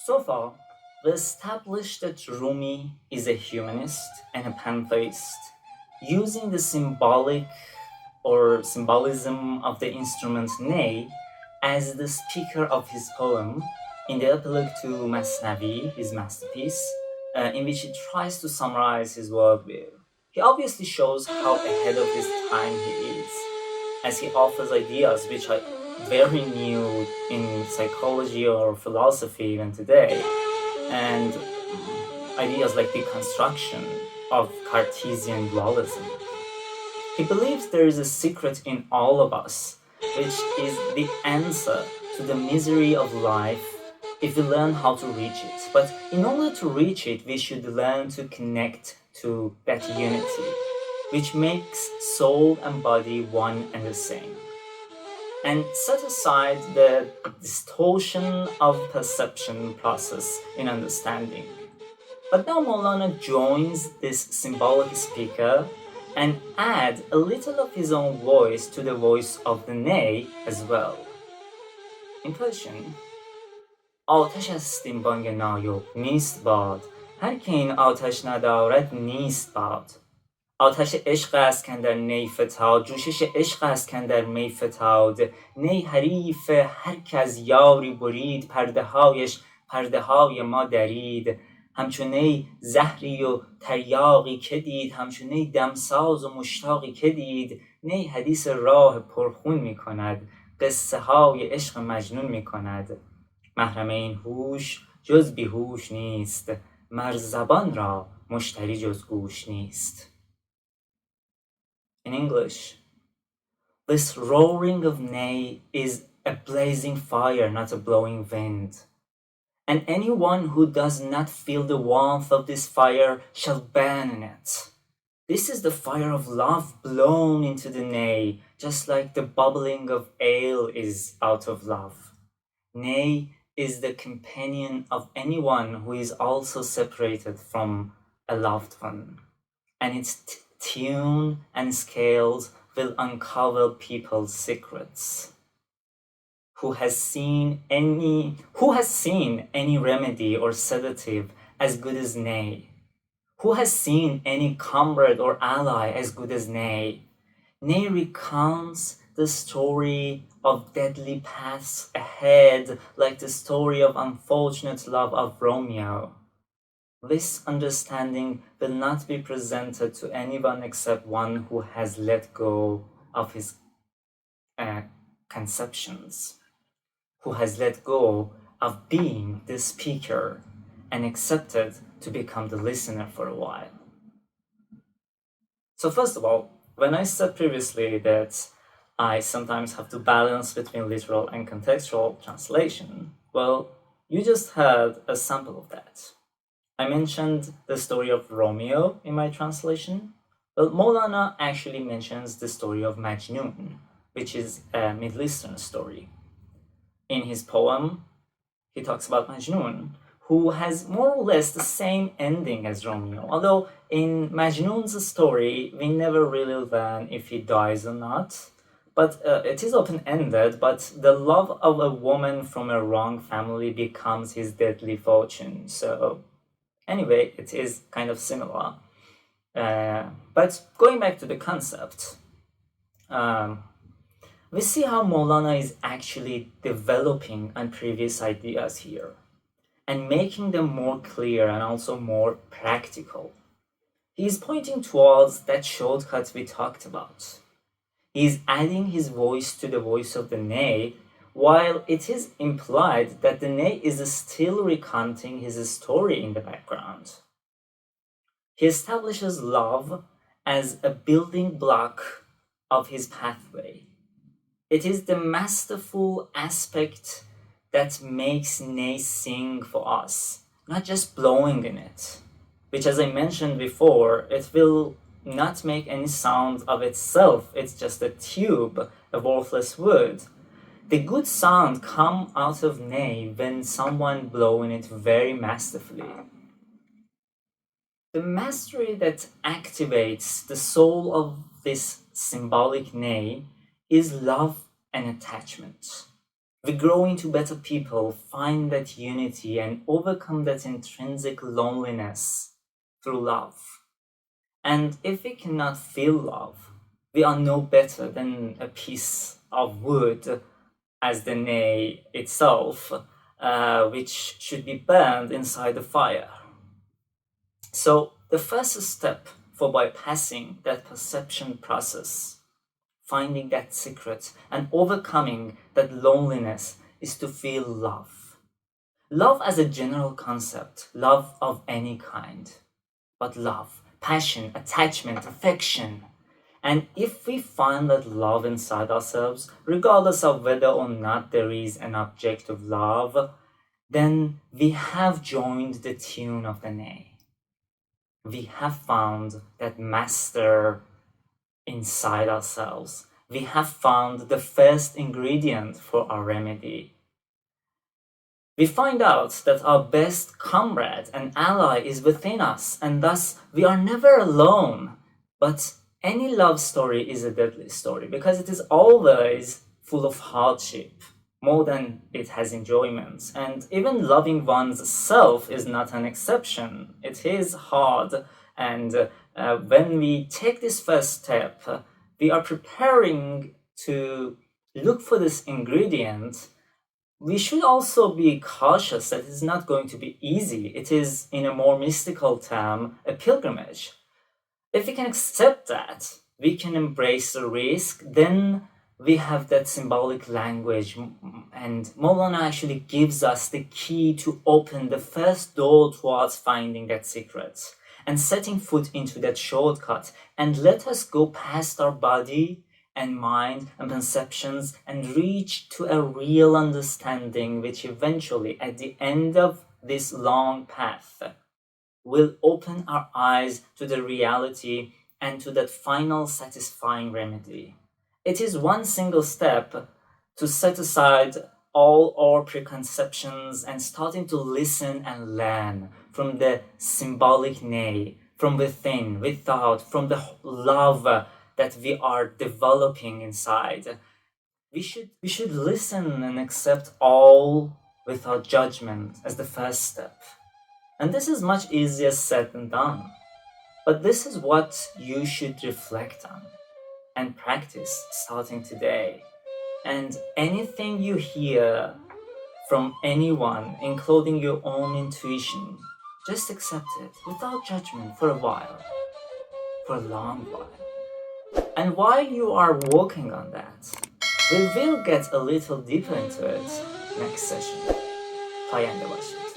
So far, we established that Rumi is a humanist and a pantheist, using the symbolic or symbolism of the instrument ney as the speaker of his poem in the epilogue to Masnavi, his masterpiece, in which he tries to summarize his worldview. He obviously shows how ahead of his time he is, as he offers ideas which are very new in psychology or philosophy even today, and ideas like deconstruction of Cartesian dualism. He believes there is a secret in all of us, which is the answer to the misery of life if we learn how to reach it. But in order to reach it, we should learn to connect to that unity, which makes soul and body one and the same, and set aside the distortion of perception process in understanding. But now Maulana joins this symbolic speaker and add a little of his own voice to the voice of the ney as well. In Persian, آتش است این بانگ نایب نیست باد هر که این آتش ندارد نیست باد. آتش عشق است کاندر نی فتاد جوشش عشق است کاندر می فتاد نی حریف هر که از یاری برید پرده هایش پرده های ما درید همچون نی زهری و تریاقی که دید همچون نی دمساز و مشتاقی که دید نی حدیث راه پرخون می کند قصه های عشق مجنون می کند محرم این هوش جز بیهوش نیست مر زبان را مشتری جز گوش نیست. In English, this roaring of ney is a blazing fire, not a blowing wind. And anyone who does not feel the warmth of this fire shall burn in it. This is the fire of love blown into the ney, just like the bubbling of ale is out of love. Ney is the companion of anyone who is also separated from a loved one, and its tune and scales will uncover people's secrets. Who has seen any remedy or sedative as good as ney? Who has seen any comrade or ally as good as ney? Ney recounts the story of deadly paths ahead, like the story of unfortunate love of Romeo. This understanding will not be presented to anyone except one who has let go of his conceptions, who has let go of being the speaker and accepted to become the listener for a while. So first of all, when I said previously that I sometimes have to balance between literal and contextual translation, well, you just heard a sample of that. I mentioned the story of Romeo in my translation. Well, Maulana actually mentions the story of Majnun, which is a Middle Eastern story. In his poem, he talks about Majnun, who has more or less the same ending as Romeo, although in Majnun's story, we never really learn if he dies or not. But it is open-ended, but the love of a woman from a wrong family becomes his deadly fortune. So anyway, it is kind of similar. But going back to the concept, we see how Maulana is actually developing on previous ideas here and making them more clear and also more practical. He is pointing towards that shortcut we talked about. He is adding his voice to the voice of the ney, while it is implied that the ney is still recounting his story in the background. He establishes love as a building block of his pathway. It is the masterful aspect that makes ney sing for us, not just blowing in it, which, as I mentioned before, it will not make any sound of itself. It's just a tube, a worthless wood. The good sound comes out of ney when someone blows in it very masterfully. The mastery that activates the soul of this symbolic ney is love and attachment. We grow into better people, find that unity, and overcome that intrinsic loneliness through love. And if we cannot feel love, we are no better than a piece of wood, as the nay itself, which should be burned inside the fire. So the first step for bypassing that perception process, finding that secret, and overcoming that loneliness is to feel love. Love as a general concept, love of any kind, but love, passion, attachment, affection. And if we find that love inside ourselves, regardless of whether or not there is an object of love, then we have joined the tune of the nay. We have found that master inside ourselves. We have found the first ingredient for our remedy. We find out that our best comrade and ally is within us, and thus we are never alone. But any love story is a deadly story because it is always full of hardship, more than it has enjoyment. And even loving one's self is not an exception. It is hard, and when we take this first step, we are preparing to look for this ingredient. We should also be cautious that it's not going to be easy. It is, in a more mystical term, a pilgrimage. If we can accept that, we can embrace the risk, then we have that symbolic language, and Maulana actually gives us the key to open the first door towards finding that secret and setting foot into that shortcut, and let us go past our body and mind and perceptions and reach to a real understanding, which eventually, at the end of this long path, will open our eyes to the reality and to that final satisfying remedy. It is one single step to set aside all our preconceptions and starting to listen and learn from the symbolic nay, from within, without, from the love that we are developing inside. We should listen and accept all without judgment as the first step. And this is much easier said than done. But this is what you should reflect on and practice starting today. And anything you hear from anyone, including your own intuition, just accept it without judgment for a while, for a long while. And while you are working on that, we will get a little deeper into it next session. پاینده باشید.